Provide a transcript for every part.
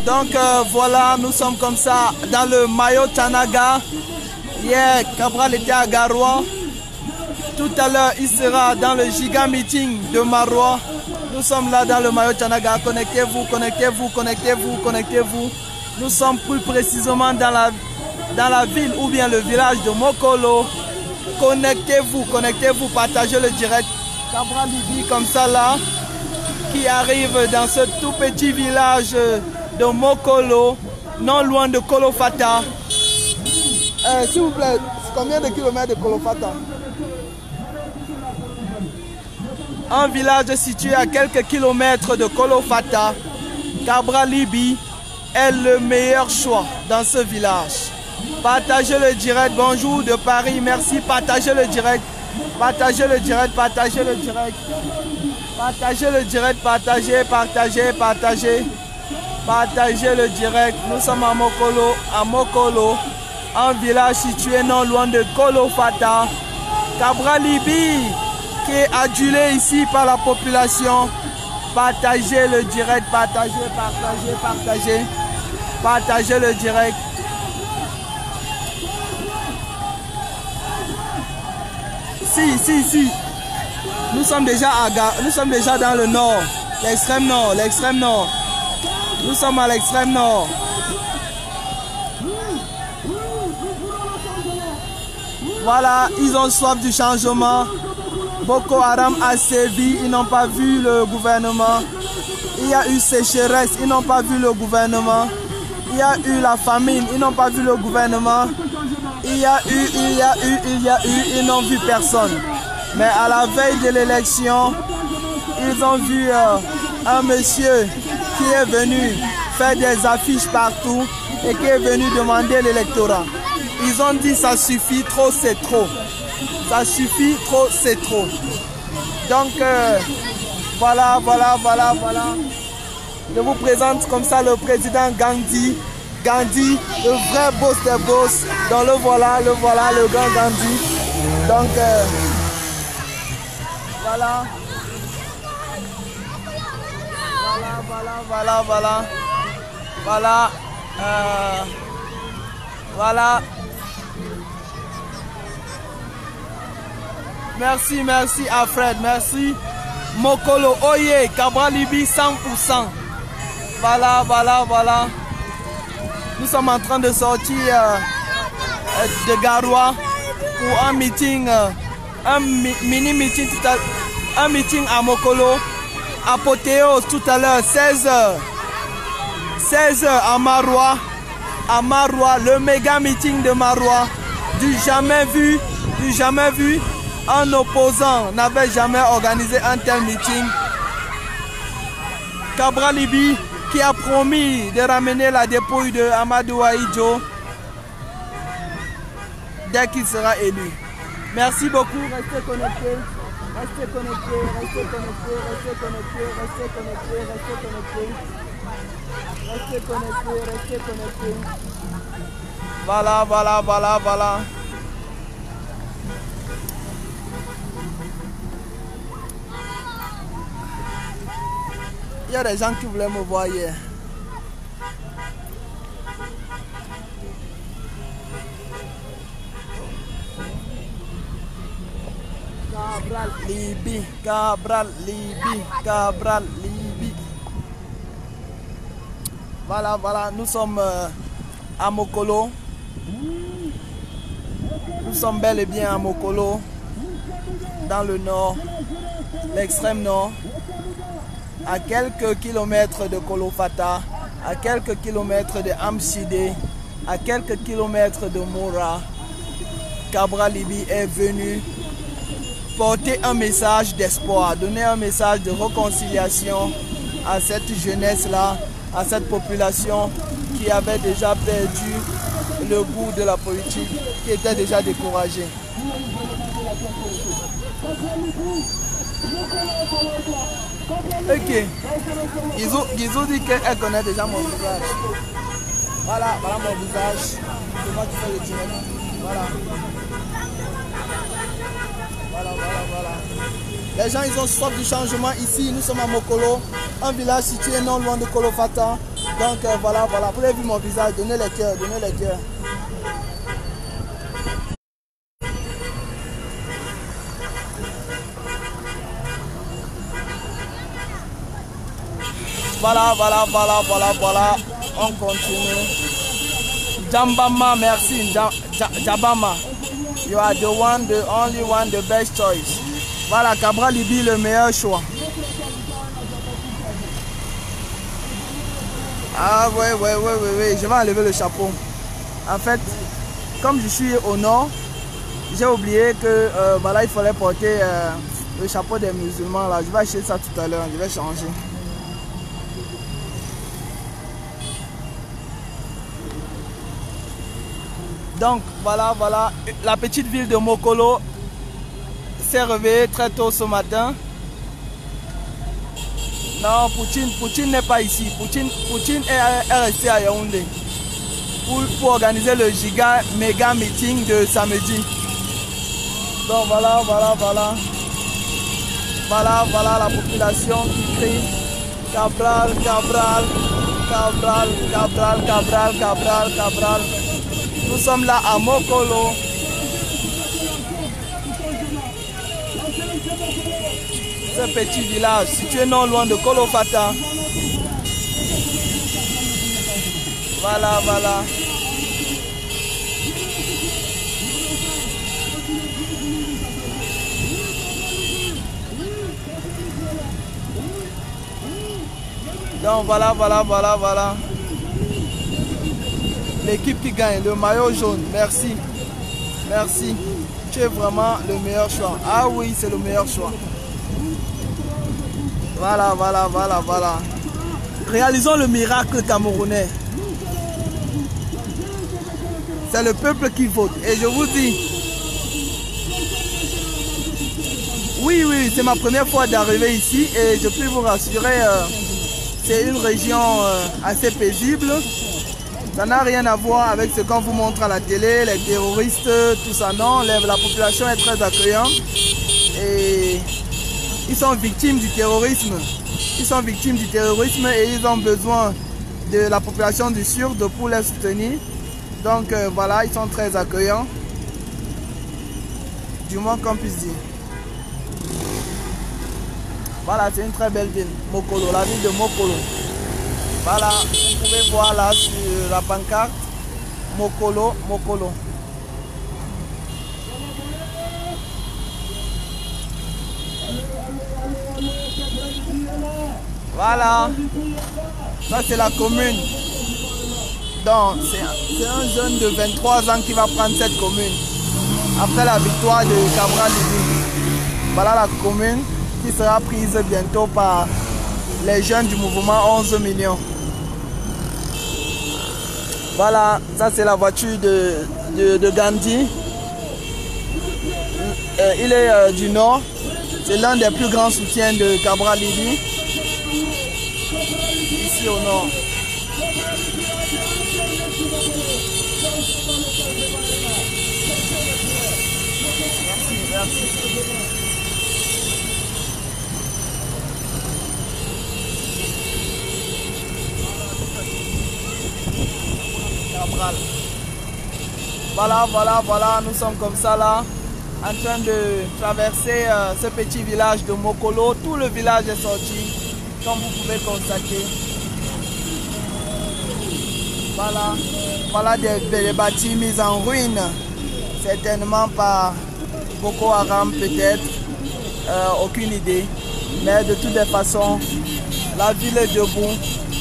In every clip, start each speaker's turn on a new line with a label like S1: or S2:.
S1: Donc voilà, nous sommes comme ça dans le maillot Tanaga. Hier, Cabral était à Garoua. Tout à l'heure, il sera dans le giga meeting de Maroua. Nous sommes là dans le maillot Tanaga. Connectez-vous, connectez-vous, connectez-vous, connectez-vous. Nous sommes plus précisément dans la ville ou bien le village de Mokolo. Connectez-vous, connectez-vous, partagez le direct. Cabral Libye comme ça là, qui arrive dans ce tout petit village de Mokolo, non loin de Kolofata. S'il vous plaît, combien de kilomètres de Kolofata? Un village situé à quelques kilomètres de Kolofata. Cabral Libye est le meilleur choix dans ce village. Partagez le direct. Bonjour de Paris, merci. Partagez le direct. Partagez le direct, partagez le direct. Partagez le direct, partagez, partagez, partagez. Partagez le direct. Nous sommes à Mokolo, un village situé non loin de Kolofata. Cabral Libye, qui est adulé ici par la population. Partagez le direct, partagez, partagez, partagez. Partagez le direct. Si. Nous sommes déjà dans le nord, l'extrême nord, l'extrême nord. Nous sommes à l'extrême nord. Voilà, ils ont soif du changement. Boko Haram a sévi, ils n'ont pas vu le gouvernement. Il y a eu sécheresse, ils n'ont pas vu le gouvernement. Il y a eu la famine, ils n'ont pas vu le gouvernement. Il y a eu, ils n'ont vu personne. Mais à la veille de l'élection, ils ont vu un monsieur qui est venu faire des affiches partout et qui est venu demander l'électorat. Ils ont dit ça suffit, trop c'est trop. Ça suffit, trop c'est trop. Donc voilà. Je vous présente comme ça le président Gandhi. Gandhi, le vrai boss des boss. Donc le voilà, le grand Gandhi. Donc voilà. Voilà. Merci à Fred, merci. Mokolo, Oye, Cabral Libye 100%. Voilà. Nous sommes en train de sortir de Garoua pour un meeting, un mini meeting, un meeting à Mokolo. Apothéose tout à l'heure, 16h. 16h à Maroua. À Maroua, le méga meeting de Maroua. Du jamais vu. Un opposant n'avait jamais organisé un tel meeting. Cabral Libye qui a promis de ramener la dépouille de Amadou Ahidjo dès qu'il sera élu. Merci beaucoup, restez connectés. Voilà. Il y a des gens qui voulaient me voir hier. Cabral Libye. Voilà, nous sommes à Mokolo. Nous sommes bel et bien à Mokolo, dans le nord, l'extrême nord. À quelques kilomètres de Kolofata, à quelques kilomètres de Amchide, à quelques kilomètres de Mora, Cabral Libye est venu porter un message d'espoir, donner un message de réconciliation à cette jeunesse-là, à cette population qui avait déjà perdu le goût de la politique, qui était déjà découragée. Ok. Gizou dit qu'elle connaît déjà mon visage. Voilà mon visage. C'est moi qui fais le direct. Voilà. Les gens, ils ont soif du changement ici. Nous sommes à Mokolo, un village situé non loin de Kolofata. Donc voilà, voilà. Vous avez vu mon visage. Donnez les cœurs, donnez les cœurs. Voilà, voilà, voilà, voilà, voilà. On continue. Jambama, merci. Jabama. You are the one, the only one, the best choice. Voilà, Cabral Libye, le meilleur choix. Ah ouais, ouais, ouais, ouais, ouais. Je vais enlever le chapeau. En fait, comme je suis au nord, j'ai oublié que voilà, il fallait porter le chapeau des musulmans. Là. Je vais acheter ça tout à l'heure. Je vais changer. Donc voilà, voilà, la petite ville de Mokolo s'est réveillée très tôt ce matin. Non, Poutine n'est pas ici. Poutine est resté à Yaoundé pour organiser le giga méga meeting de samedi. Donc voilà, voilà, voilà. Voilà, voilà la population qui crie Cabral, Cabral, Cabral, Cabral, Cabral, Cabral, Cabral. Nous sommes là à Mokolo. Ce petit village situé non loin de Kolofata. Voilà, voilà. Donc voilà, voilà, voilà, voilà. L'équipe qui gagne, le maillot jaune, merci. Merci. Tu es vraiment le meilleur choix. Ah oui, c'est le meilleur choix. Voilà, voilà, voilà, voilà. Réalisons le miracle camerounais. C'est le peuple qui vote. Et je vous dis, oui, oui, c'est ma première fois d'arriver ici et je peux vous rassurer, c'est une région assez paisible. Ça n'a rien à voir avec ce qu'on vous montre à la télé, les terroristes, tout ça, non. La population est très accueillante et ils sont victimes du terrorisme. Ils sont victimes du terrorisme et ils ont besoin de la population du Sud pour les soutenir. Donc voilà, ils sont très accueillants. Du moins qu'on puisse dire. Voilà, c'est une très belle ville, Mokolo, la ville de Mokolo. Voilà, vous pouvez voir là sur la pancarte, Mokolo, Mokolo. Voilà, ça c'est la commune. Donc c'est un jeune de 23 ans qui va prendre cette commune. Après la victoire de Cabral Libye. Voilà la commune qui sera prise bientôt par les jeunes du mouvement 11 millions. Voilà, ça c'est la voiture de Gandhi. Il est du Nord. C'est l'un des plus grands soutiens de Cabral Libye. Ici au Nord. Merci, merci. Cabral. Voilà, voilà, voilà, nous sommes comme ça là, en train de traverser ce petit village de Mokolo. Tout le village est sorti, comme vous pouvez constater. Voilà, voilà des bâtiments mis en ruine, certainement par Boko Haram peut-être, aucune idée. Mais de toutes les façons, la ville est debout,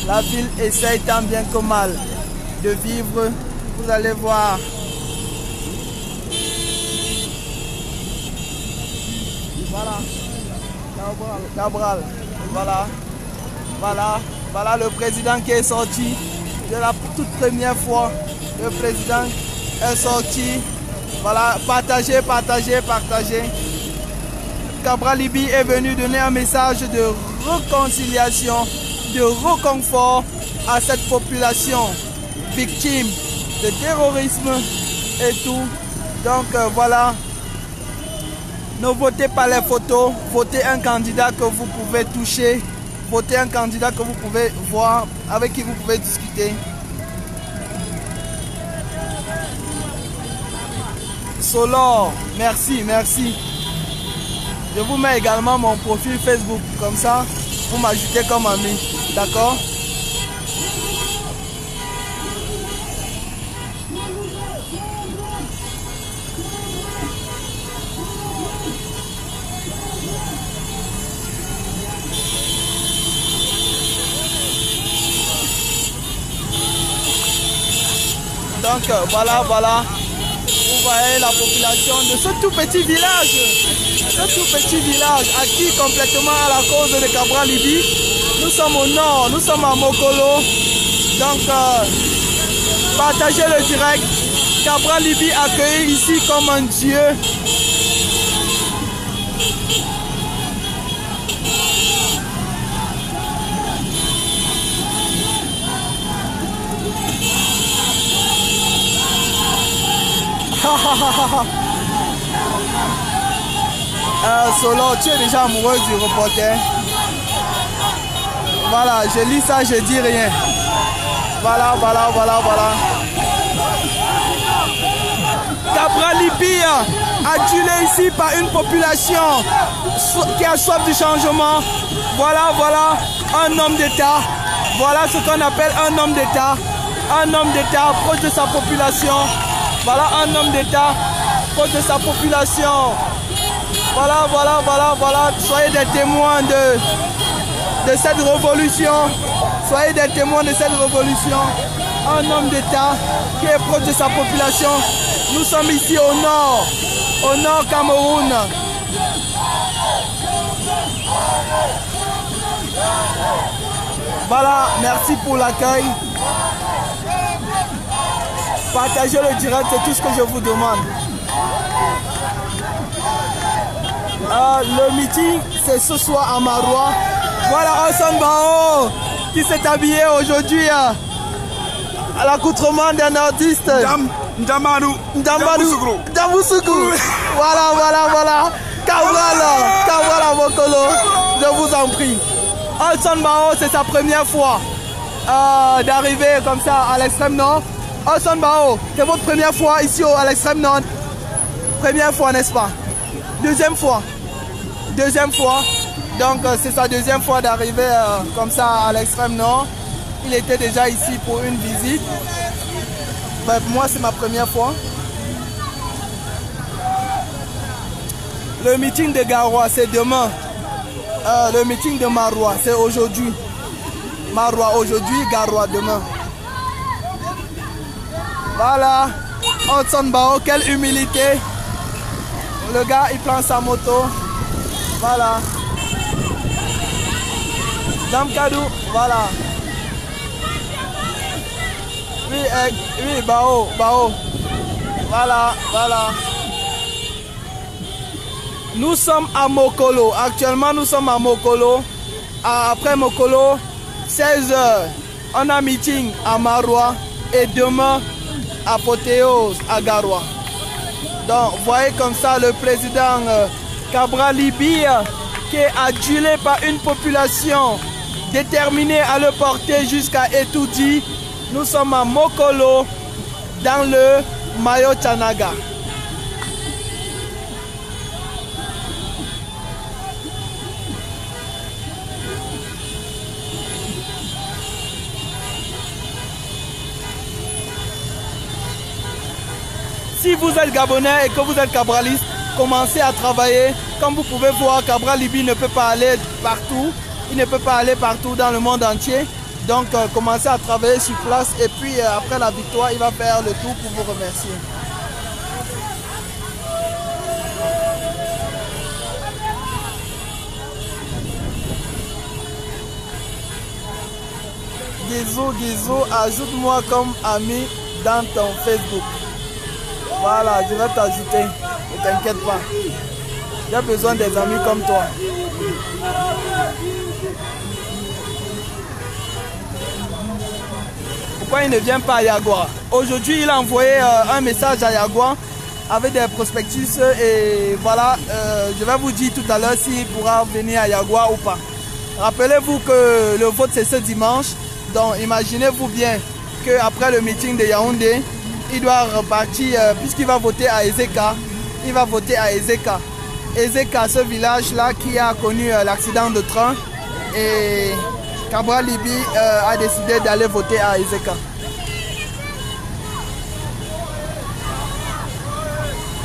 S1: la ville essaye tant bien que mal de vivre. Vous allez voir. Voilà, Cabral, voilà, voilà, voilà le président qui est sorti. De la toute première fois, le président est sorti. Voilà, partagez, partagez, partagez. Cabral Libye est venu donner un message de réconciliation, de réconfort à cette population victime de terrorisme et tout. Donc voilà, Ne votez pas les photos, votez un candidat que vous pouvez toucher, votez un candidat que vous pouvez voir, avec qui vous pouvez discuter. Solor, merci, merci. Je vous mets également mon profil Facebook, comme ça, vous m'ajoutez comme ami, d'accord? Donc voilà, voilà, vous voyez la population de ce tout petit village, acquis complètement à la cause de Cabral Libye. Nous sommes au nord, nous sommes à Mokolo, donc partagez le direct. Cabral Libye accueilli ici comme un dieu. Solo, tu es déjà amoureux du reporter. Voilà, je lis ça, je dis rien. Voilà, voilà, voilà, voilà. Cabral Libye, adulé ici par une population qui a soif du changement. Voilà, voilà, un homme d'État. Voilà ce qu'on appelle un homme d'État. Un homme d'État proche de sa population. Voilà un homme d'État proche de sa population. Voilà, voilà, voilà, voilà. Soyez des témoins de cette révolution. Soyez des témoins de cette révolution. Un homme d'État qui est proche de sa population. Nous sommes ici au nord Cameroun. Voilà, merci pour l'accueil. Partagez le direct, c'est tout ce que je vous demande. Le meeting, c'est ce soir à Maroua. Voilà Osson Bao qui s'est habillé aujourd'hui à l'accoutrement d'un artiste. Ndamboussougou. Voilà, voilà, voilà. Cabral Mokolo, je vous en prie. Osson Bao, c'est sa première fois d'arriver comme ça à l'extrême nord. Osson Bao, c'est votre première fois ici à l'extrême nord. Première fois, n'est-ce pas? Deuxième fois. Deuxième fois. Donc c'est sa deuxième fois d'arriver comme ça à l'extrême nord. Il était déjà ici pour une visite. Ben, moi, c'est ma première fois. Le meeting de Garoua, c'est demain. Le meeting de Maroua, c'est aujourd'hui. Maroua aujourd'hui, Garoua demain. Voilà, Osson Bao, quelle humilité. Le gars, il prend sa moto. Voilà. Damkadou, voilà. Oui, Bao. Voilà, voilà. Nous sommes à Mokolo. Actuellement, nous sommes à Mokolo. Après Mokolo, 16h, on a meeting à Maroua. Et demain, apothéose à Garoua. Donc, voyez comme ça le président Cabral Libye qui est adulé par une population déterminée à le porter jusqu'à Etoudi. Nous sommes à Mokolo, dans le Mayo-Tchanaga. Si vous êtes Gabonais et que vous êtes cabraliste, commencez à travailler. Comme vous pouvez voir, Cabral Libye ne peut pas aller partout. Il ne peut pas aller partout dans le monde entier. Donc, commencez à travailler sur place. Et puis, après la victoire, il va faire le tout pour vous remercier. Guizou, ajoute-moi comme ami dans ton Facebook. Voilà, je vais t'ajouter. Ne t'inquiète pas. J'ai besoin des amis comme toi. Pourquoi il ne vient pas à Yagua? Aujourd'hui, il a envoyé un message à Yagua avec des prospectus et voilà, je vais vous dire tout à l'heure s'il pourra venir à Yagua ou pas. Rappelez-vous que le vote c'est ce dimanche, donc imaginez-vous bien qu'après le meeting de Yaoundé, il doit repartir, puisqu'il va voter à Ezeka, il va voter à Ezeka. Ezeka, ce village-là qui a connu l'accident de train, et Cabral Libi a décidé d'aller voter à Ezeka.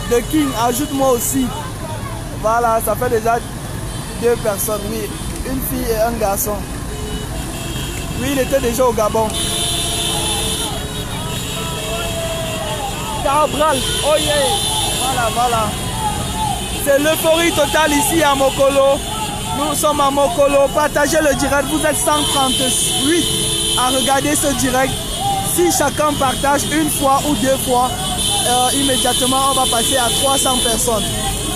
S1: The King, ajoute-moi aussi. Voilà, ça fait déjà 2 personnes, oui. Une fille et un garçon. Oui, il était déjà au Gabon. Cabral, oh yeah. Voilà, voilà. C'est l'euphorie totale ici à Mokolo. Nous sommes à Mokolo. Partagez le direct. Vous êtes 138 à regarder ce direct. Si chacun partage une fois ou 2 fois, immédiatement on va passer à 300 personnes.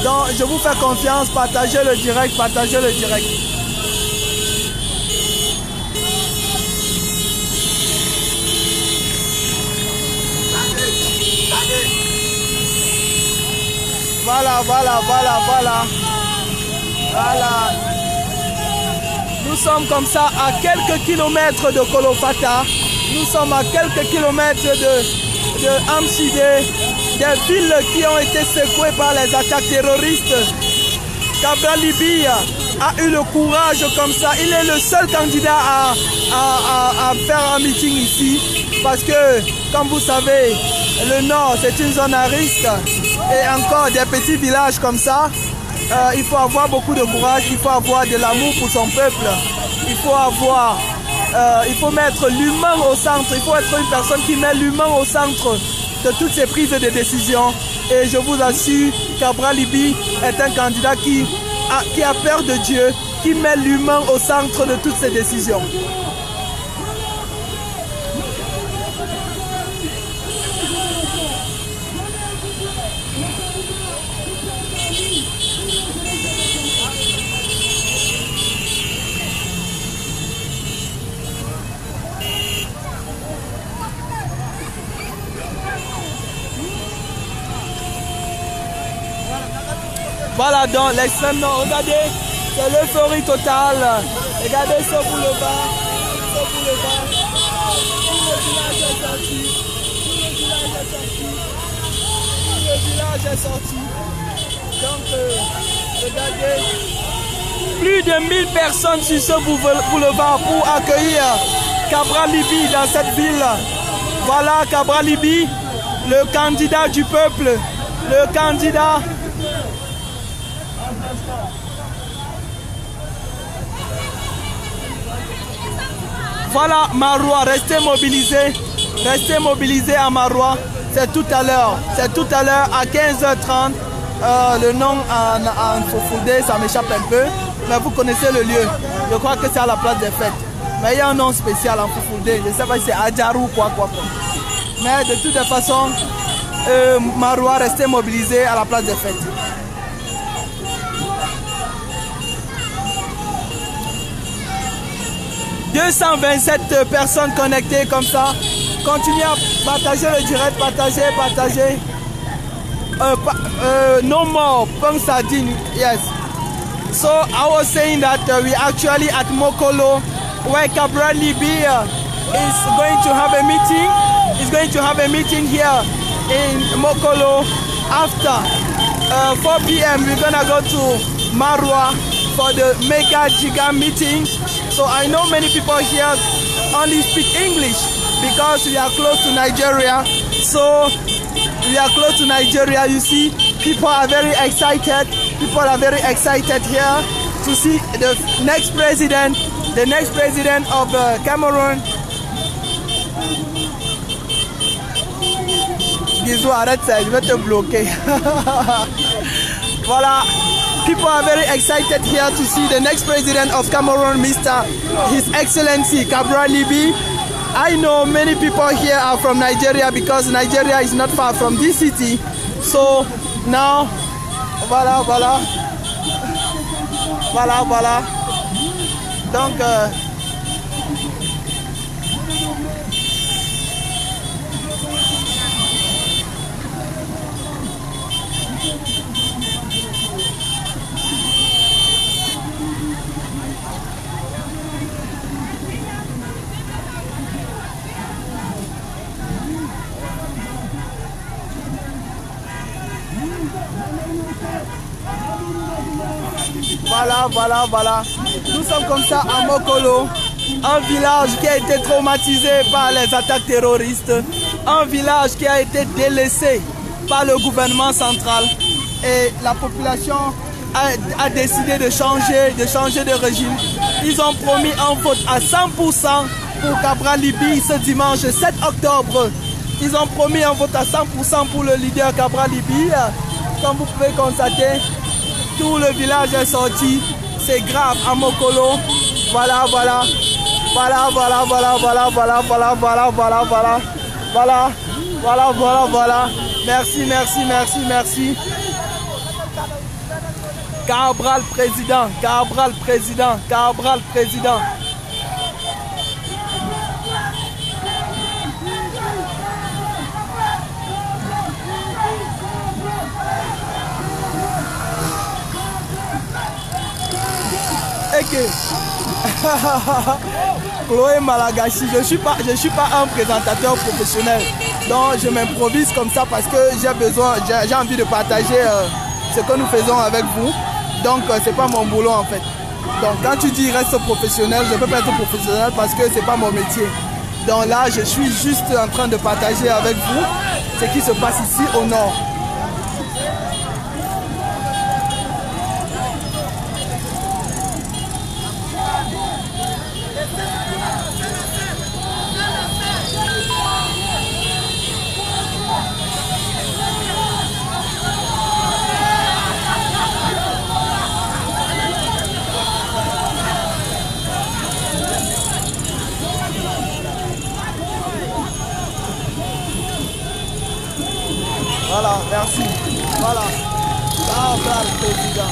S1: Donc je vous fais confiance. Partagez le direct. Partagez le direct. Voilà, voilà, voilà, voilà. Voilà. Nous sommes comme ça à quelques kilomètres de Kolofata. Nous sommes à quelques kilomètres de Amchide, des villes qui ont été secouées par les attaques terroristes. Cabral Libi a eu le courage comme ça. Il est le seul candidat à faire un meeting ici. Parce que, comme vous savez, le nord c'est une zone à risque. Et encore des petits villages comme ça, il faut avoir beaucoup de courage, il faut avoir de l'amour pour son peuple. Il faut mettre l'humain au centre, il faut être une personne qui met l'humain au centre de toutes ces prises de décision. Et je vous assure, Cabral Libi est un candidat qui a peur de Dieu, qui met l'humain au centre de toutes ces décisions. Voilà donc l'extrême nord, regardez, c'est l'euphorie totale. Regardez ce boulevard, Tout le village est sorti. Tout le village est sorti. Donc, regardez, plus de 1000 personnes sur ce boulevard pour accueillir Cabral Libi dans cette ville. Voilà Cabral Libi, le candidat du peuple, le candidat. Voilà Maroua, restez mobilisés à Maroua. C'est tout à l'heure à 15h30. Le nom en Fofoudé, ça m'échappe un peu, mais vous connaissez le lieu. Je crois que c'est à la place des fêtes. Mais il y a un nom spécial en Fofoudé, je ne sais pas si c'est Adjarou ou quoi. Mais de toute façon, Maroua, restez mobilisés à la place des fêtes. « 227 personnes connectées comme ça. Continuez à partager le direct, partagez. No more Pang Sardine, yes. So I was saying that we actually at Mokolo, where Cabral Libi is going to have a meeting. He's going to have a meeting here in Mokolo. After 4 p.m. we're gonna go to Maroua for the Mega Giga meeting. So I know many people here only speak English because we are close to Nigeria. So we are close to Nigeria, you see, people are very excited. People are very excited here to see the next president of Cameroon. Gizou, arrête ça, je vais te bloquer. Voilà. People are very excited here to see the next president of Cameroon, His Excellency Cabral Libi. I know many people here are from Nigeria because Nigeria is not far from this city. So now, voilà. Donc, voilà. Nous sommes comme ça à Mokolo, un village qui a été traumatisé par les attaques terroristes, un village qui a été délaissé par le gouvernement central et la population a décidé de changer de régime. Ils ont promis un vote à 100% pour Cabral Libye ce dimanche 7 octobre. Ils ont promis un vote à 100% pour le leader Cabral Libye. Comme vous pouvez constater, tout le village est sorti. C'est grave à Mokolo. Voilà. Merci. Cabral président. Chloé Malagashi, je suis pas un présentateur professionnel, donc je m'improvise comme ça parce que j'ai envie de partager ce que nous faisons avec vous. Donc c'est pas mon boulot en fait. Donc quand tu dis reste professionnel, je peux pas être professionnel parce que c'est pas mon métier. Donc là je suis juste en train de partager avec vous ce qui se passe ici au nord. Voilà, merci. Voilà. Cabral président.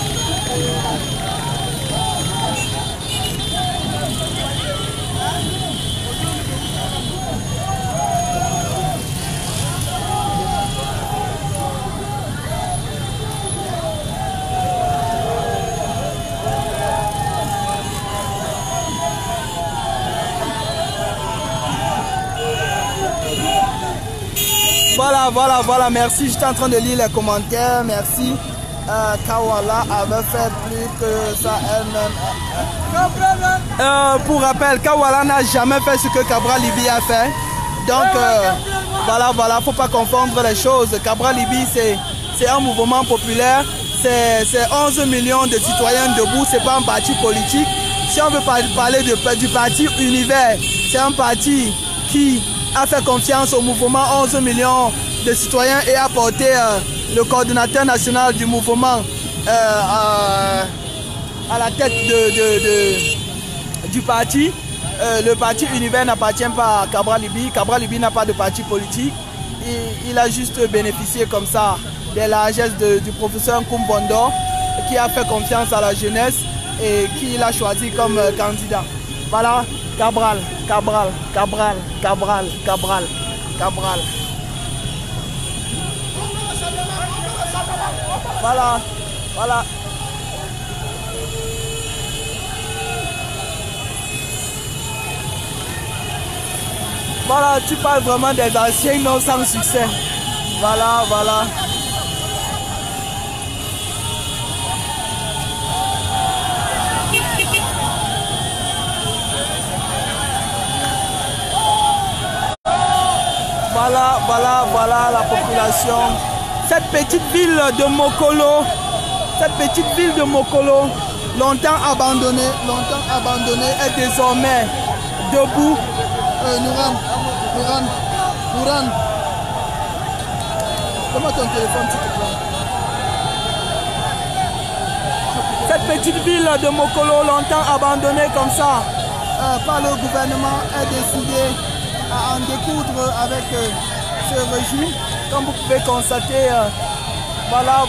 S1: Voilà, merci. J'étais en train de lire les commentaires. Merci. Kawala avait fait plus que ça elle-même. Pour rappel, Kawala n'a jamais fait ce que Cabral Libye a fait. Donc, voilà, faut pas confondre les choses. Cabral Libye, c'est un mouvement populaire. C'est 11 millions de citoyens debout. C'est pas un parti politique. Si on veut parler du parti Univers, c'est un parti qui a fait confiance au mouvement 11 millions de citoyens et a porté le coordinateur national du mouvement à la tête du parti. Le parti Univers n'appartient pas à Cabral Libye. Cabral Libye n'a pas de parti politique. Il a juste bénéficié comme ça des largesses du professeur Kumbondo qui a fait confiance à la jeunesse et qui l'a choisi comme candidat. Voilà, Cabral. Voilà. Voilà, tu parles vraiment des anciens non sans succès. Voilà. Voilà la population. Cette petite ville de Mokolo, longtemps abandonnée, est désormais debout. Nouran. Comment ton téléphone, s'il te plaît? Cette petite ville de Mokolo, longtemps abandonnée comme ça par le gouvernement, est décidé à en découdre avec ce régime. Comme vous pouvez constater, voilà.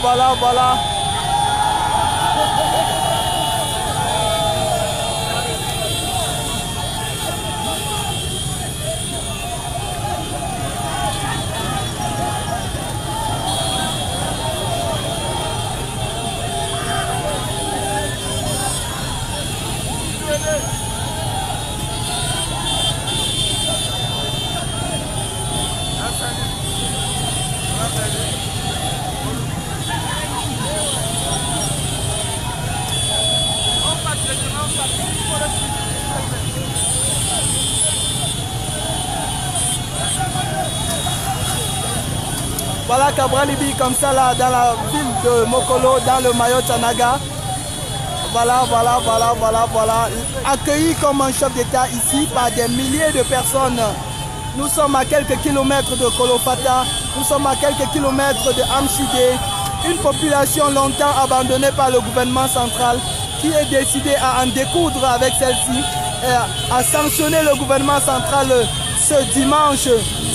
S1: Voilà Cabral Libi comme ça là dans la ville de Mokolo, dans le maillot Tanaga. Voilà. Accueilli comme un chef d'État ici par des milliers de personnes. Nous sommes à quelques kilomètres de Kolofata, nous sommes à quelques kilomètres de Amchide, une population longtemps abandonnée par le gouvernement central qui est décidé à en découdre avec celle-ci et à sanctionner le gouvernement central ce dimanche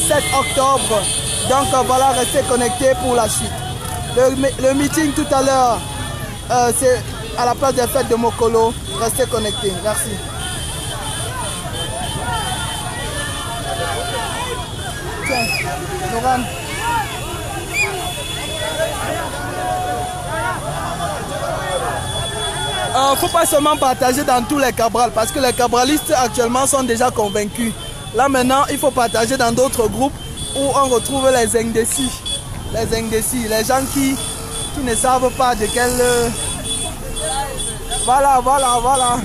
S1: 7 octobre. Donc voilà, restez connectés pour la suite. Le meeting tout à l'heure, c'est à la place des fêtes de Mokolo. Restez connectés. Merci. Tiens, Noran. Faut pas seulement partager dans tous les Cabral parce que les cabralistes actuellement sont déjà convaincus. Là maintenant, il faut partager dans d'autres groupes où on retrouve les indécis. Les indécis, les gens qui ne savent pas de quel... Voilà. Voilà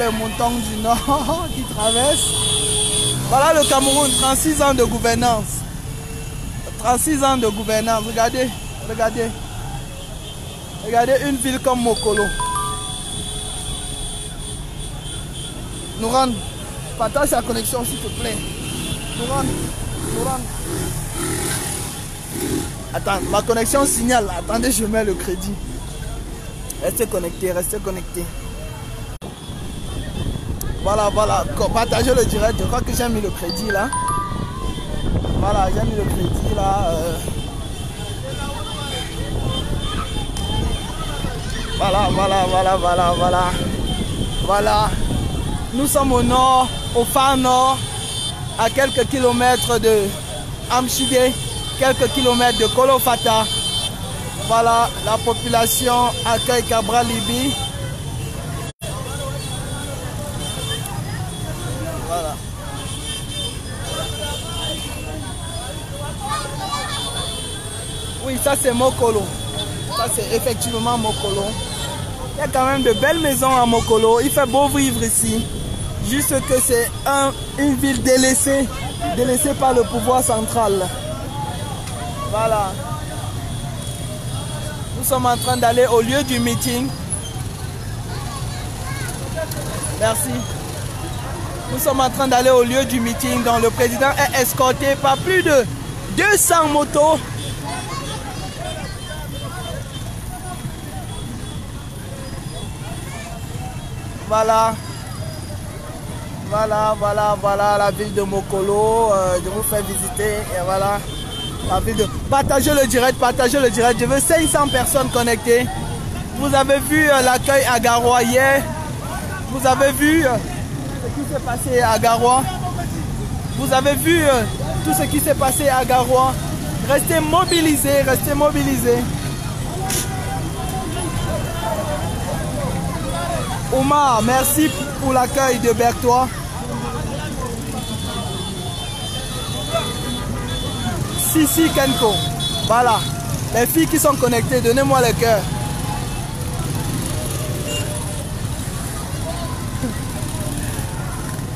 S1: les montants du Nord qui traversent. Voilà le Cameroun, 36 ans de gouvernance. 36 ans de gouvernance, regardez. Regardez une ville comme Mokolo. Nouran, partage la connexion s'il te plaît. Nouran. Attends, ma connexion signale. Attendez, je mets le crédit. Restez connectés. Voilà. Partagez le direct. Je crois que j'ai mis le crédit là. Voilà, j'ai mis le crédit là. Voilà. Nous sommes au nord, au phare nord, à quelques kilomètres de Amchide, quelques kilomètres de Kolofata. Voilà, la population accueille Cabral Libi. Voilà. Oui, ça c'est Mokolo. Ça c'est effectivement Mokolo. Il y a quand même de belles maisons à Mokolo. Il fait beau vivre ici. Juste que c'est une ville délaissée par le pouvoir central. Voilà. Nous sommes en train d'aller au lieu du meeting. Merci. Nous sommes en train d'aller au lieu du meeting dont le président est escorté par plus de 200 motos. Voilà la ville de Mokolo. Je vous fais visiter et voilà la ville de... Partagez le direct. Je veux 500 personnes connectées. Vous avez vu l'accueil à Garoua hier. Vous avez vu ce qui s'est passé à Garoua. Vous avez vu tout ce qui s'est passé à Garoua. Restez mobilisés. Omar, merci pour l'accueil de Berthois. Sissi Kenko. Voilà. Les filles qui sont connectées, donnez-moi le cœur.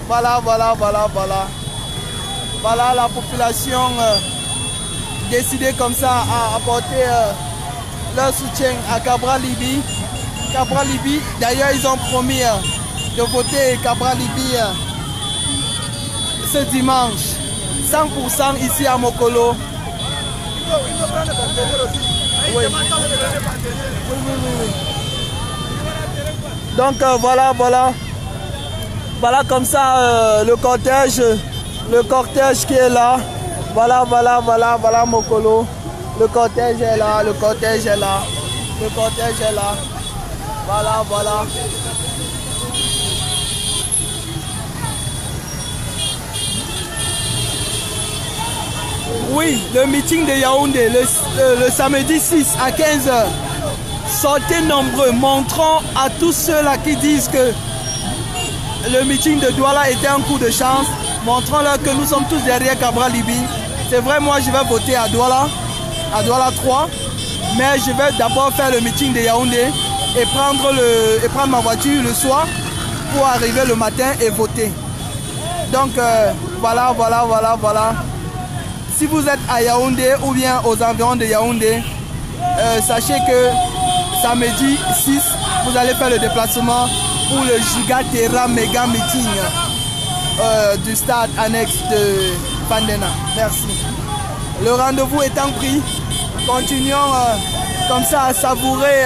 S1: Voilà. Voilà la population décidée comme ça à apporter leur soutien à Cabral Libi. Cabral Libi, d'ailleurs ils ont promis de voter Cabral Libi ce dimanche. 100% ici à Mokolo. Oui. Donc voilà comme ça le cortège qui est là. Voilà Mokolo. Le cortège est là. Voilà. Oui, le meeting de Yaoundé, le samedi 6 à 15 h. Sortez nombreux, montrons à tous ceux-là qui disent que le meeting de Douala était un coup de chance. Montrons-leur que nous sommes tous derrière Cabral Libi. C'est vrai, moi je vais voter à Douala 3. Mais je vais d'abord faire le meeting de Yaoundé et prendre ma voiture le soir pour arriver le matin et voter. Donc voilà. Si vous êtes à Yaoundé ou bien aux environs de Yaoundé, sachez que samedi 6, vous allez faire le déplacement pour le Giga Terra Mega Meeting du stade annexe de Pandena. Merci. Le rendez-vous étant pris, continuons comme ça à savourer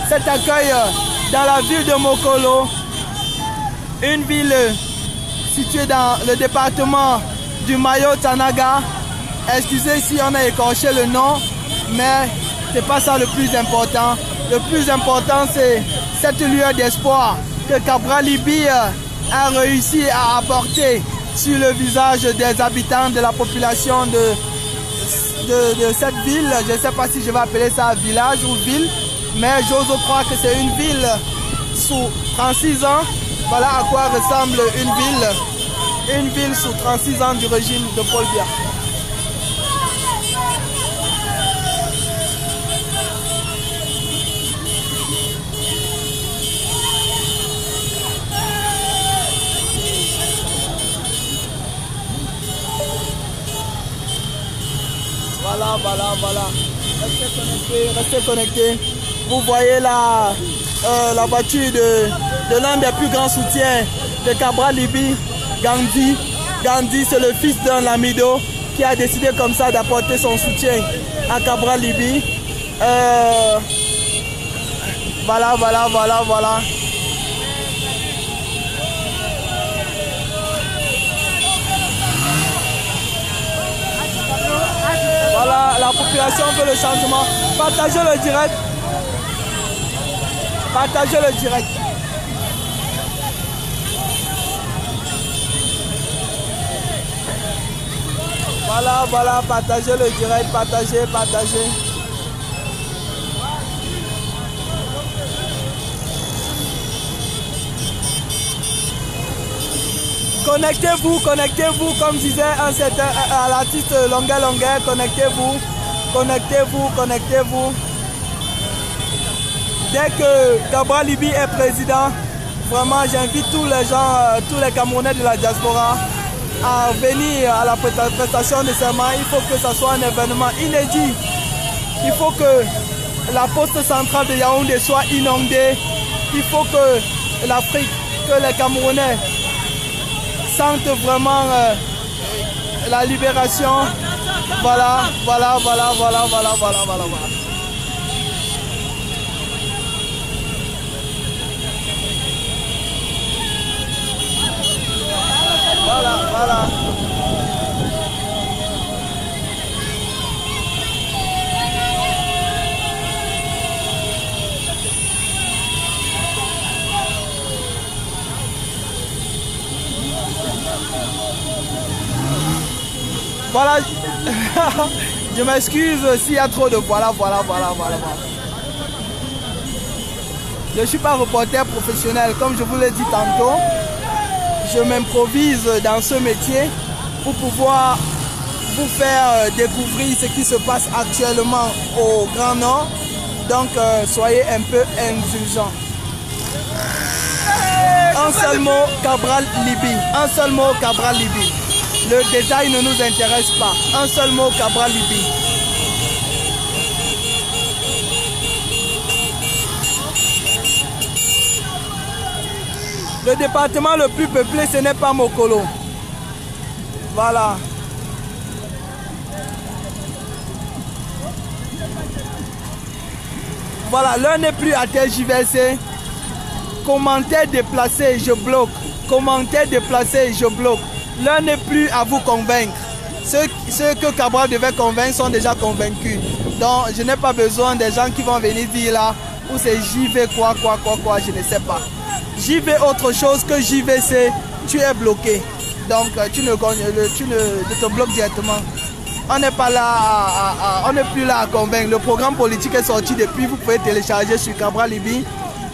S1: cet accueil dans la ville de Mokolo, une ville située dans le département du Mayo-Tanaga. Excusez si on a écorché le nom, mais c'est pas ça le plus important. Le plus important, c'est cette lueur d'espoir que Cabral Liby a réussi à apporter sur le visage des habitants, de la population de cette ville. Je ne sais pas si je vais appeler ça village ou ville, mais j'ose croire que c'est une ville sous 36 ans. Voilà à quoi ressemble une ville sous 36 ans du régime de Paul Biya. Voilà. Restez connectés. Vous voyez la voiture de l'un des plus grands soutiens de Cabral Liby, Gandhi. Gandhi, c'est le fils d'un Lamido qui a décidé comme ça d'apporter son soutien à Cabral Liby. Voilà. Voilà, la population veut le changement. Partagez le direct. Voilà, partagez le direct, partagez. Connectez-vous, comme disait un certain l'artiste Longuet, connectez-vous. Dès que Cabral Liby est président, vraiment j'invite tous les gens, tous les Camerounais de la diaspora à venir à la prestation de serment. Il faut que ce soit un événement inédit. Il faut que la poste centrale de Yaoundé soit inondée. Il faut que l'Afrique, que les Camerounais sentent vraiment la libération. Voilà. Voilà, je m'excuse s'il y a trop de voilà. Je ne suis pas reporter professionnel, comme je vous l'ai dit tantôt. Je m'improvise dans ce métier pour pouvoir vous faire découvrir ce qui se passe actuellement au Grand Nord. Donc, soyez un peu indulgents. Un seul mot, Cabral Liby. Le détail ne nous intéresse pas. Un seul mot, Cabral Liby. Le département le plus peuplé, ce n'est pas Mokolo. Voilà. Voilà, l'heure n'est plus à tergiverser. Commentaires déplacés, je bloque. L'heure n'est plus à vous convaincre. Ceux que Cabral devait convaincre sont déjà convaincus. Donc, je n'ai pas besoin des gens qui vont venir dire là, où c'est JV quoi, je ne sais pas. JV autre chose que JVC, tu es bloqué. Donc, tu ne te bloques directement. On n'est pas là, on n'est plus là à convaincre. Le programme politique est sorti depuis. Vous pouvez télécharger sur Cabral Liby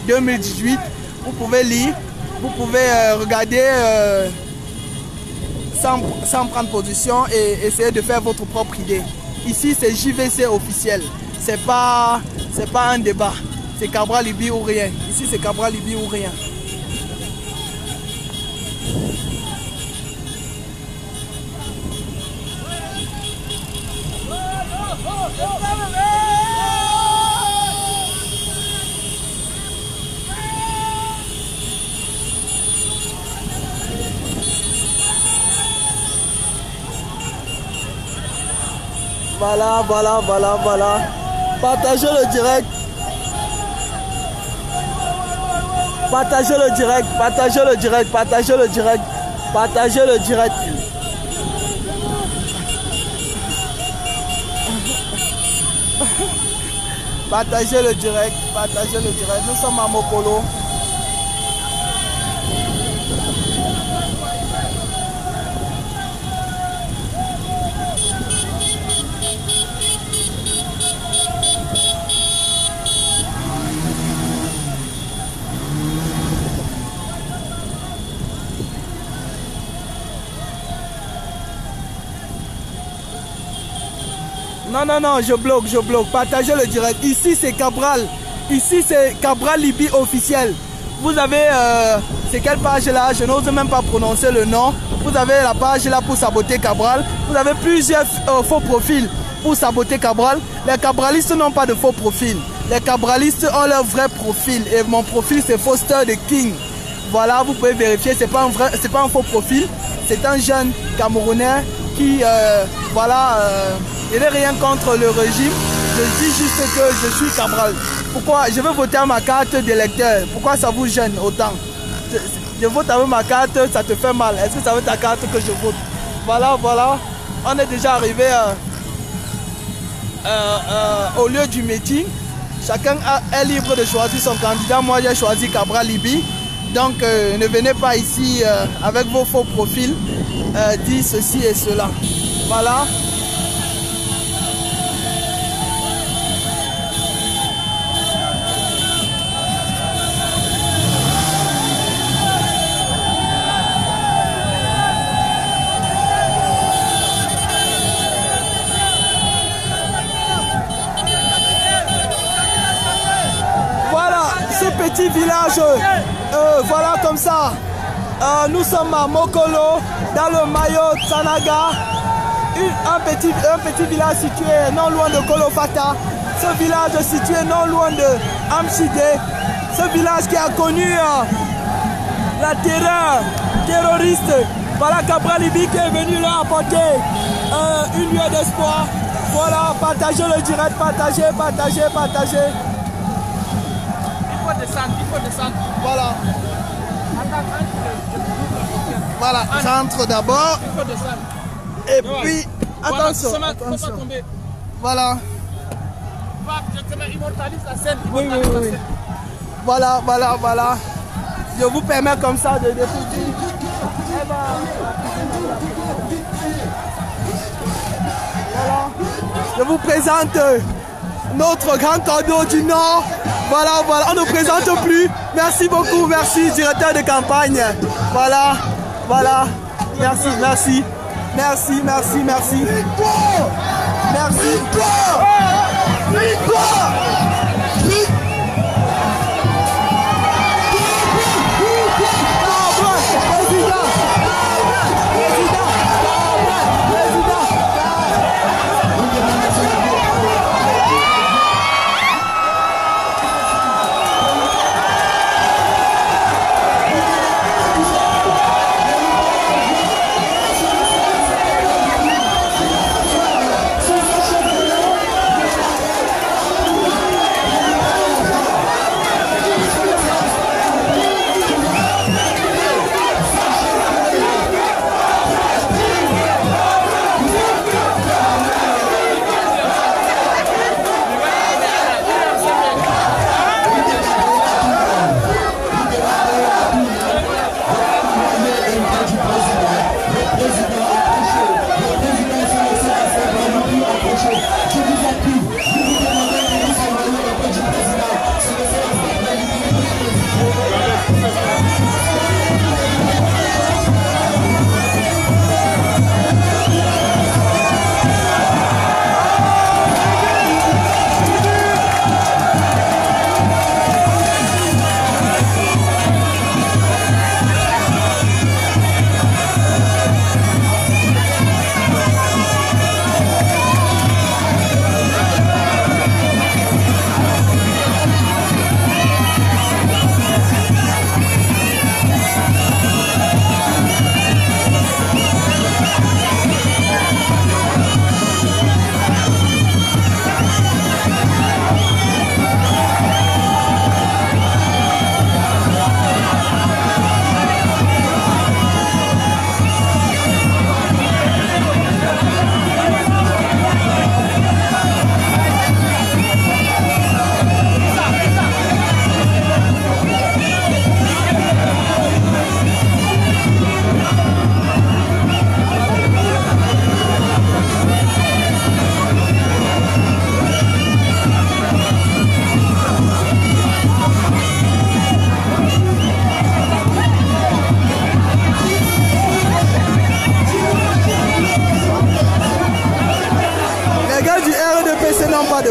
S1: 2018. Vous pouvez lire, vous pouvez regarder sans prendre position et essayer de faire votre propre idée. Ici, c'est JVC officiel. C'est pas un débat. C'est Cabral Liby ou rien. Ici, c'est Cabral Liby ou rien. Voilà, voilà, voilà, voilà. Partagez le direct. Partagez le direct, partagez le direct, partagez le direct, partagez le direct. Partagez le direct, partagez le direct. Nous sommes à Mokolo. Non, non, non, je bloque. Partagez le direct. Ici, c'est Cabral. Ici, c'est Cabral Libye officiel. Vous avez, c'est quelle page là? Je n'ose même pas prononcer le nom. Vous avez la page là pour saboter Cabral. Vous avez plusieurs faux profils pour saboter Cabral. Les cabralistes n'ont pas de faux profils. Les cabralistes ont leur vrai profil. Et mon profil, c'est Foster de King. Voilà, vous pouvez vérifier. C'est pas un faux profil. C'est un jeune Camerounais qui, voilà... il n'est rien contre le régime, je dis juste que je suis Cabral. Pourquoi? Je veux voter à ma carte d'électeur. Pourquoi ça vous gêne autant? Je vote avec ma carte, ça te fait mal. Est-ce que ça veut ta carte que je vote? Voilà, voilà. On est déjà arrivé au lieu du meeting. Chacun est libre de choisir son candidat. Moi, j'ai choisi Cabral Libye. Donc, ne venez pas ici avec vos faux profils dire ceci et cela. Voilà. Petit village, voilà comme ça. Nous sommes à Mokolo, dans le Mayo Tsanaga, un petit village situé non loin de Kolofata. Ce village situé non loin de Amchide. Ce village qui a connu la terreur terroriste. Voilà Cabral Libye qui est venu leur apporter une lueur d'espoir. Voilà, partagez le direct, partagez. Il faut descendre. Voilà. Voilà, j'entre d'abord. Il faut descendre. Et puis, attention. Voilà. Je immortalise la scène. Oui. Voilà. Je vous permets comme ça de découvrir. Voilà. Je vous présente notre grand cadeau du Nord. Voilà, on ne présente plus. Merci beaucoup, merci, directeur de campagne. Voilà. Merci.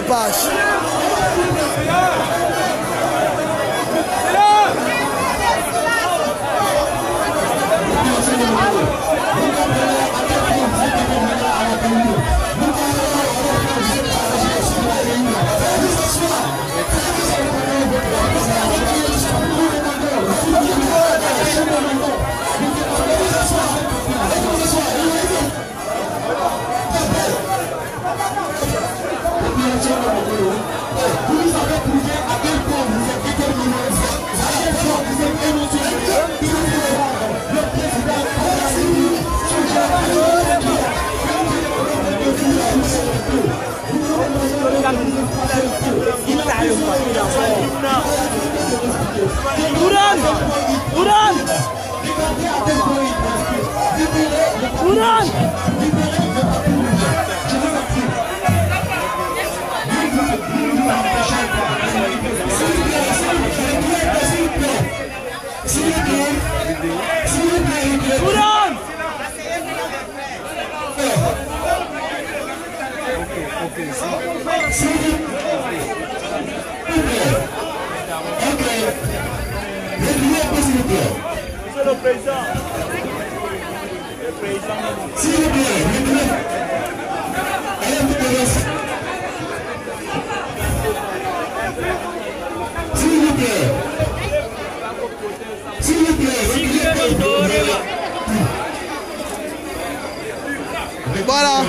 S1: pages. Voilà,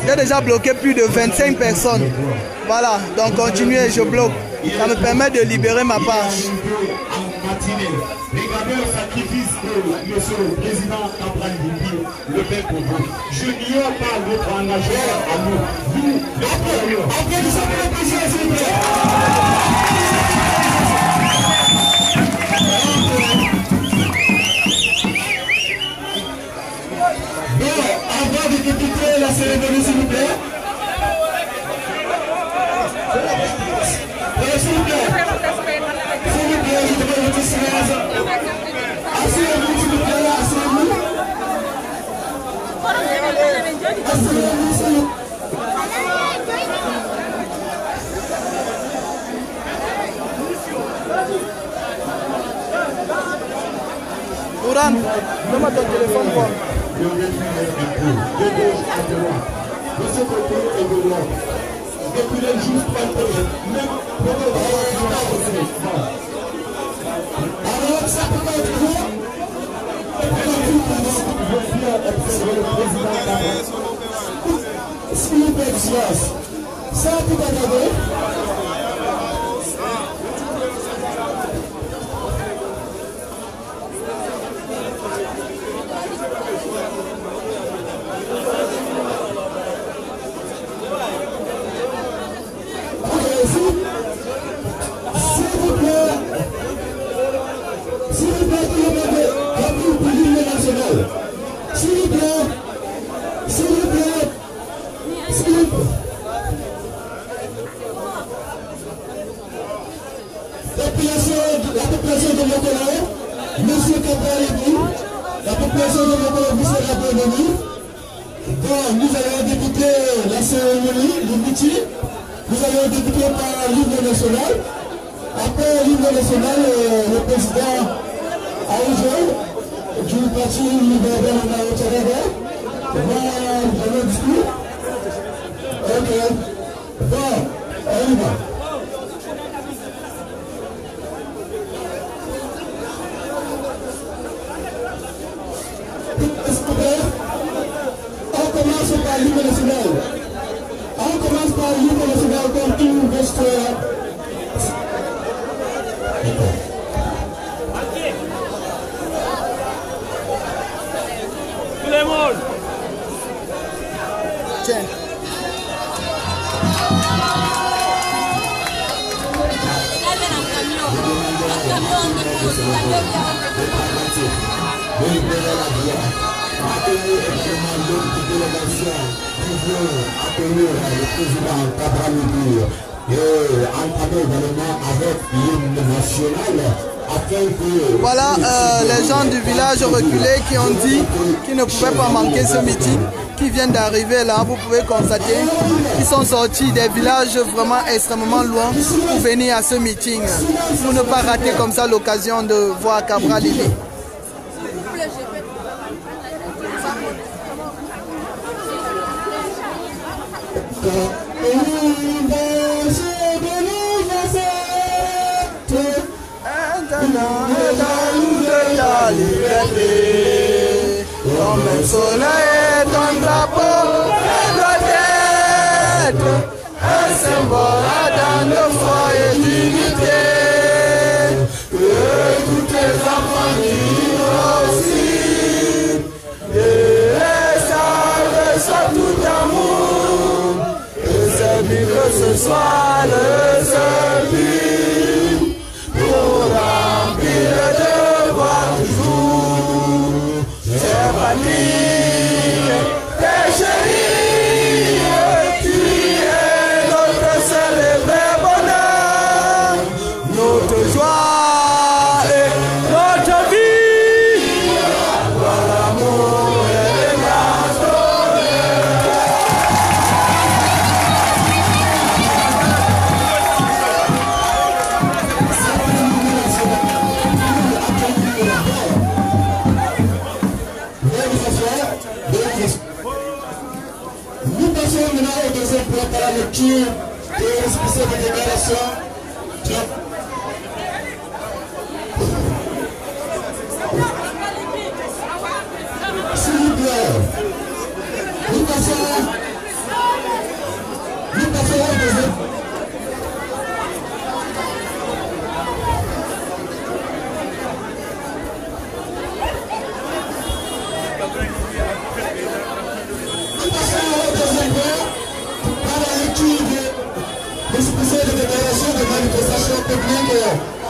S1: j'ai déjà bloqué plus de 25 personnes. Voilà, donc continuez, je bloque. Ça me permet de libérer ma page.
S2: Regardez le sacrifice de monsieur le président Cabral Libi, le peuple pour vous. Je n'ignore pas votre engagement à nous. Vous, après nous sommes le président, s'il vous plaît. Bon, avant de débuter la cérémonie, s'il vous plaît. S'il vous plaît. S'il vous plaît, je demande votre silence. Asseyez-vous, s'il vous plaît, asseyez-vous. Asseyez-vous, s'il vous plaît.
S1: Ouran, donne-moi ton téléphone pour.
S2: De gauche à droite, de ce côté et de l'autre. Depuis les jours passés, même pour le droit de la reconnaissance. Alors, ça peut être quoi? Je viens observer le président Cabral. S'il vous plaît, silence. Ça peut regarder. La population de Mokola, monsieur Cabral Libi, la population de Mokola, vous serez la bienvenue. Bon, nous allons débuter la cérémonie, le meeting. Nous allons débuter par l'hymne national. Après l'hymne national, le président Aouzou du parti libéral au Tchadaba va donner un discours. Ok. Bon, on y va. On commence par l'hymne national. On commence par l'hymne national comme tout reste.
S1: Tout le monde. Tiens.
S2: Le président Cabral Libi et entamer également avec l'hymne national
S1: Voilà les gens du village reculé qui ont dit qu'ils ne pouvaient pas manquer ce meeting, qui viennent d'arriver là. Vous pouvez constater qu'ils sont sortis des villages vraiment extrêmement loin pour venir à ce meeting, pour ne pas rater comme ça l'occasion de voir Cabral Libby. Comme un soleil, ton drapeau doit être un symbole de foi et d'unité. Que tous les enfants vivent aussi, et ça reçoit tout amour. Que c'est but que ce soit le seul but pour remplir le devoir toujours. C'est panique, tes chéris, tu es notre seul et vrai bonheur, notre joie et notre vie. Par l'amour et
S2: nous passons maintenant au deuxième point par la lecture des récépissés de déclaration. S'il vous plaît, nous passons au deuxième. De déclaration de manifestation publique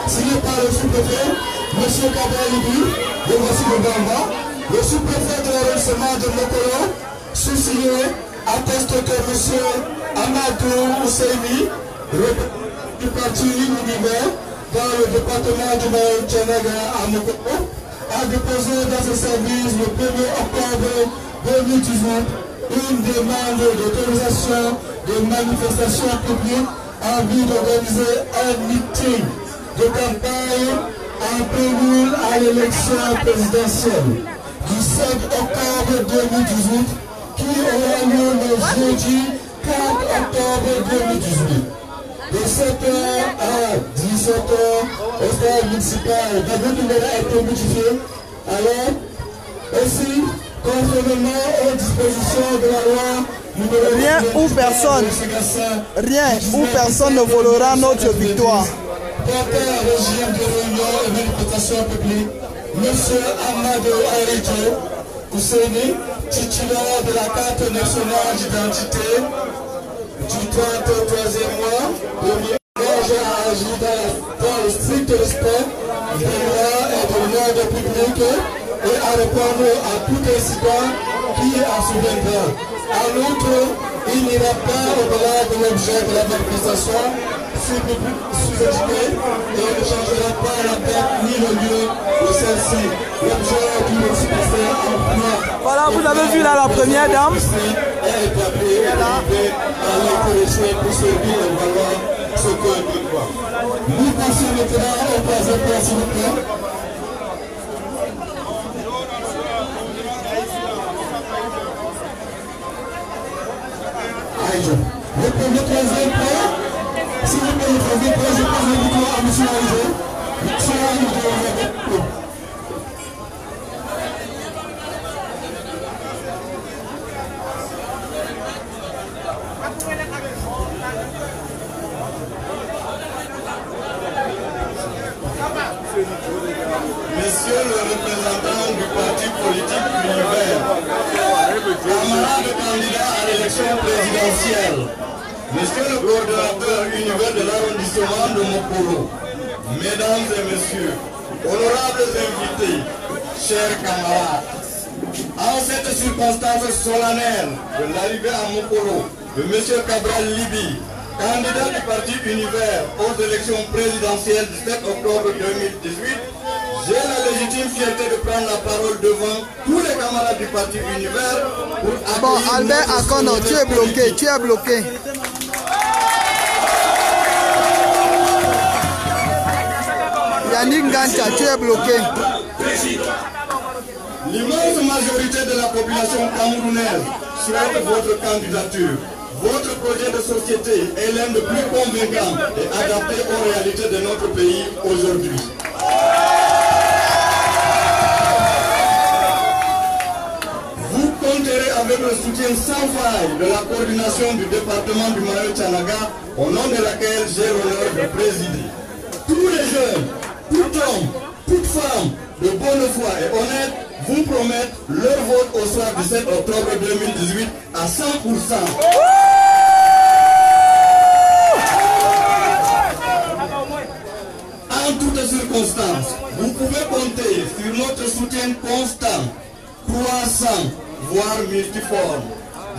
S2: signée par le sous-préfet, M. Cabral Libby, de voici le Bamba. Le sous-préfet de l'arrondissement de Mokolo, sous-signé, atteste que M. Amadou Ousseini, du parti Univers, dans le département du Mayo-Tchénaga à Mokolo, a déposé dans ses services le 1er octobre 2018 une demande d'autorisation de manifestation publique en vue d'organiser un meeting de campagne en prélude à l'élection présidentielle du 5 octobre 2018 qui aura lieu le jeudi 4 octobre 2018. De 7h à 17h au stade municipal d'Agoutouméra a été modifié. Alors, aussi, conformément aux dispositions de la loi,
S1: rien ou personne ne volera notre victoire.
S2: Porteur régime de réunion et manifestation publique, M. Amadou Aridjo Ousseini, titulaire de la carte nationale d'identité du 33e mois, a agi dans le strict respect des lois et de l'ordre public et à répondre à tout incident qui en surviendra. En outre, il n'ira pas au-delà de l'objet de la manifestation sous-estimé et ne changera pas la date ni le lieu de celle-ci. L'objet du sous-préfet en plan.
S1: Voilà, vous avez vu là la première dame.
S2: Est établi et arrivé à l'intéressé pour servir et valoir ce que nous doit. Nous passons maintenant au troisième point, s'il vous plaît. Le premier troisième point, s'il vous plaît, le troisième point, je passe le micro à M. Aïdjo.
S3: Monsieur le représentant du parti politique Univers, camarades candidats à l'élection présidentielle, Monsieur le coordonnateur Univers de l'arrondissement de Mokolo, Mesdames et Messieurs, honorables invités, chers camarades, en cette circonstance solennelle de l'arrivée à Mokolo de M. Cabral Libby, candidat du parti Univers aux élections présidentielles du 7 octobre 2018, j'ai la légitime fierté de prendre la parole devant tous les camarades du parti Univers pour accueillir...
S1: Bon, Albert Akono, tu es bloqué, tu es bloqué. Yannick Gancha, tu es bloqué.
S3: L'immense majorité de la population camerounaise souhaite votre candidature. Votre projet de société est l'un des plus convaincants et adapté aux réalités de notre pays aujourd'hui. Vous compterez avec le soutien sans faille de la coordination du département du Mayo-Tchanaga, au nom de laquelle j'ai l'honneur de présider. Tous les jeunes, tout homme, toute femme de bonne foi et honnête vous promettent leur vote au soir du 7 octobre 2018 à 100%. En toutes circonstances, vous pouvez compter sur notre soutien constant, croissant, voire multiforme.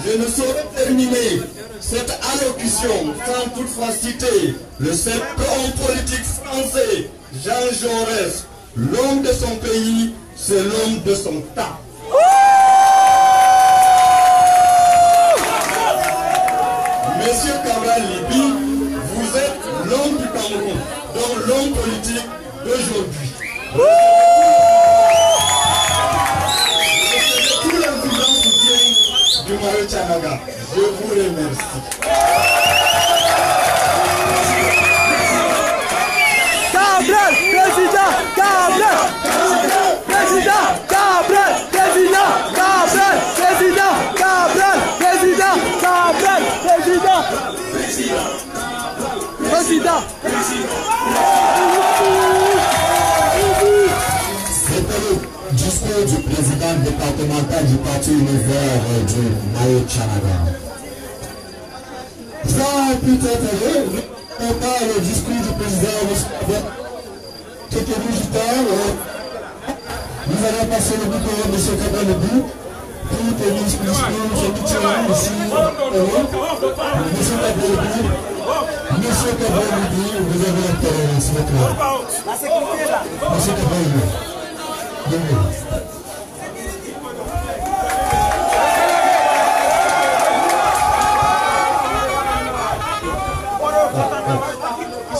S3: Je ne saurais terminer cette allocution sans toutefois citer le célèbre homme politique français, Jean Jaurès. L'homme de son pays, c'est l'homme de son temps. Monsieur Cabral Libye, vous êtes l'homme du Cameroun, donc l'homme politique d'aujourd'hui. Recevez tout l'influent soutien du Mayo-Tchanaga. Je vous remercie.
S1: Cabral, président, Cabral, président, Cabral, président, Cabral, président, Cabral, président, Cabral, président, président.
S2: C'était le discours du président départemental du parti Univers du Mayo-Tchanaga. Sans peut-être on parle le discours du président avec quelques minutes du temps. Nous allons passer le micro à M. Cabral Libye pour tenir ce discours. Nous sommes ici. M. Cabral Libye, vous avez la parole, s'il vous plaît. La sécurité là. M. Cabral Libye.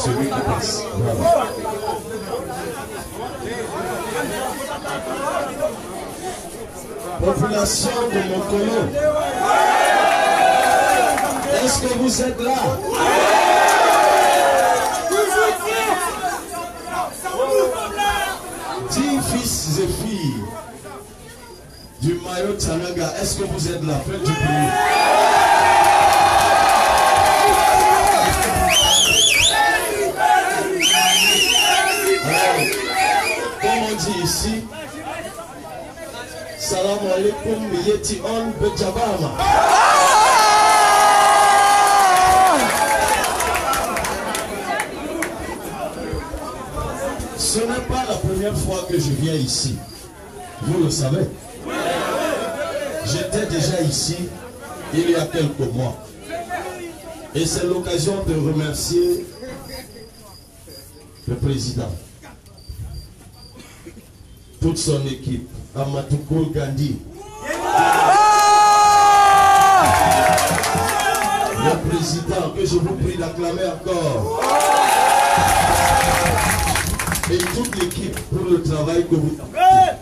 S3: Celui qui passe. Population de Mokolo, est-ce que vous êtes là? Dix fils et filles du Mayo-Tchanaga, est-ce que vous êtes là? Faites du bruit. Comme on dit ici, Salam alaikum yeti on bejabama. Ce n'est pas la première fois que je viens ici. Vous le savez. J'étais déjà ici il y a quelques mois. Et c'est l'occasion de remercier le président, toute son équipe, Amatouko Gandhi, le président que je vous prie d'acclamer encore, et toute l'équipe pour le travail que vous faites.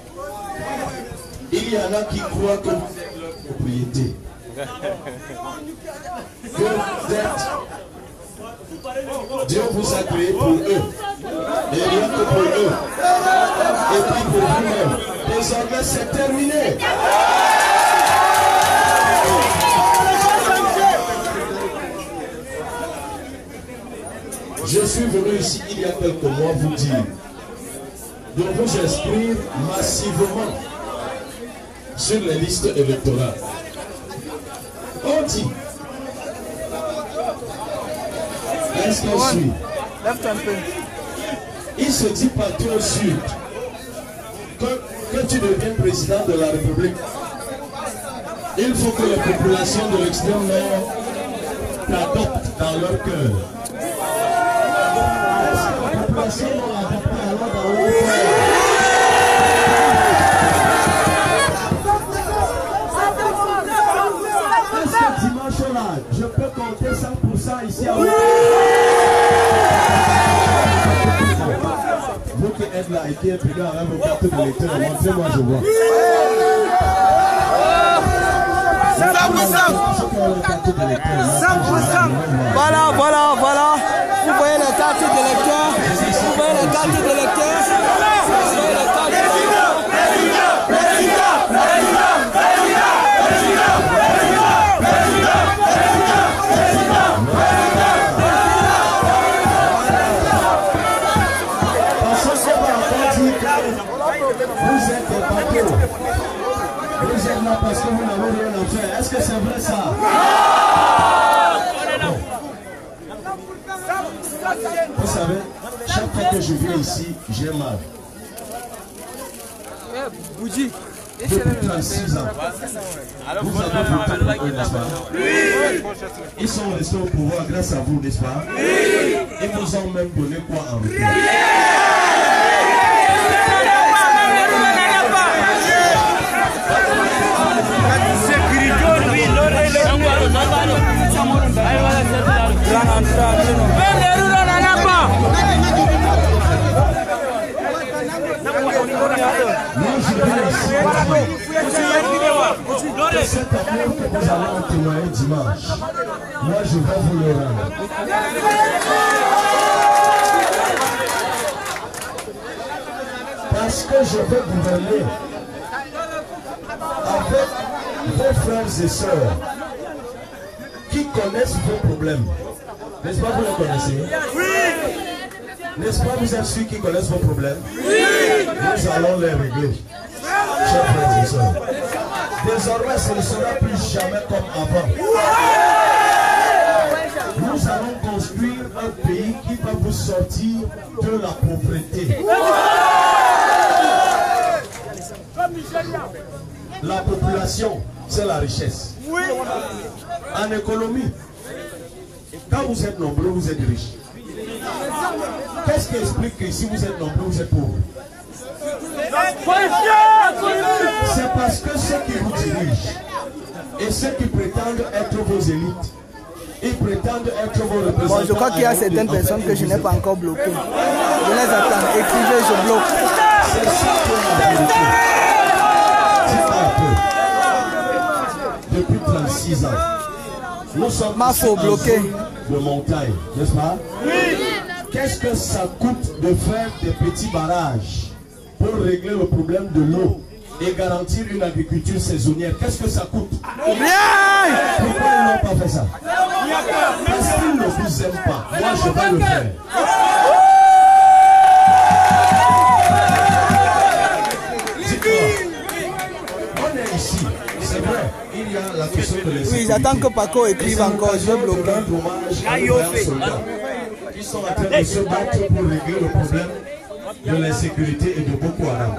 S3: Il y en a qui croient que vous êtes leur propriété, que vous êtes... Dieu vous a créé pour eux, et rien que pour eux, et puis pour vous-même. Désormais, c'est terminé. Je suis venu ici il y a quelques mois vous dire de vous inscrire massivement sur les listes électorales. On dit, est-ce qu'on suit? Il se dit partout au sud que tu deviens président de la République. Il faut que les populations de l'extrême nord
S2: t'adoptent dans leur cœur? Est-ce que la population l'ont adopté alors dans leur cœur? Est-ce que dimanche-là, je peux compter 100% ici à Ouattara? Vous qui êtes là et qui êtes venu avec vos cartes d'électeurs, montrez-moi, je vois.
S1: 100%. Voilà. Vous voyez les cartes d'électeurs. Vous voyez les cartes d'électeurs.
S2: Vous êtes des bateaux. Vous êtes là parce que vous n'avez rien à faire. Est-ce que c'est vrai ça? Vous savez, chaque fois que je viens ici, j'ai mal. Depuis 36 ans. Vous avez voté pour eux, n'est-ce pas? Ils sont restés au pouvoir grâce à vous, n'est-ce pas? Ils vous ont même donné quoi en retour? Cet amour que vous allez en témoigner dimanche, moi je vais vous le rendre. Parce que je vais gouverner avec vos frères et sœurs qui connaissent vos problèmes. N'est-ce pas, vous les connaissez? Oui! N'est-ce pas, vous êtes ceux qui connaissent vos problèmes? Oui! Nous allons les régler, chers frères et sœurs. Désormais, ce ne sera plus jamais comme avant. Nous allons construire un pays qui va vous sortir de la pauvreté. La population, c'est la richesse. En économie, quand vous êtes nombreux, vous êtes riches. Qu'est-ce qui explique que si vous êtes nombreux, vous êtes pauvres? C'est parce que ceux qui vous dirigent et ceux qui prétendent être vos élites, ils prétendent être vos représentants.
S1: Bon, je crois qu'il y a certaines personnes que je n'ai pas encore bloquées. Je les attends. Écrivez, je bloque.
S2: C'est ça que la vérité. Depuis 36 ans, nous sommes en zone de montagne, n'est-ce pas? Oui. Qu'est-ce que ça coûte de faire des petits barrages pour régler le problème de l'eau et garantir une agriculture saisonnière? Qu'est-ce que ça coûte? Pourquoi ils n'ont pas fait ça? Parce qu'ils ne vous aiment pas. Moi, je vais le faire. On est ici, c'est vrai. Il y a la question de l'insécurité.
S1: Oui, j'attends que Paco écrive encore. Je vais bloquer.
S2: Ils sont en train de se battre pour régler le problème de l'insécurité et de Boko Haram.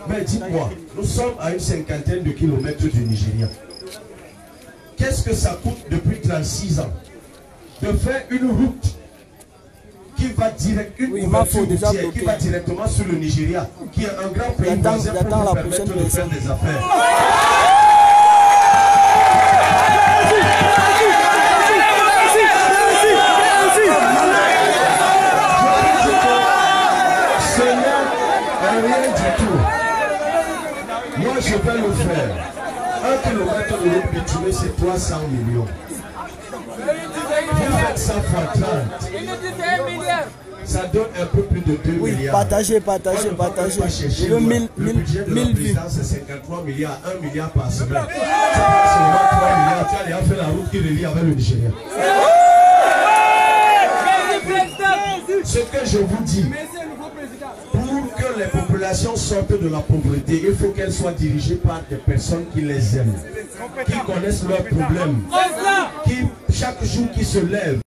S2: Mais dites-moi, nous sommes à une cinquantaine de kilomètres du Nigeria. Qu'est-ce que ça coûte depuis 36 ans de faire une route qui va directement sur le Nigeria, qui est un grand pays voisin pour nous permettre de faire des affaires? Rien du tout. Moi, je vais le faire. 1 kilomètre de route bitumée, c'est 300 millions. Vous faites ça fois 30. Ça donne un peu plus de 2 milliards.
S1: Partagez.
S2: Je veux 1000 vues. C'est 53 milliards, 1 milliard par semaine. Tu prends seulement 3 milliards, tu as déjà fait la route qui relie avec le Nigeria. Ce que je vous dis, pour que les populations sortent de la pauvreté, il faut qu'elles soient dirigées par des personnes qui les aiment, qui connaissent leurs problèmes, qui chaque jour qui se lèvent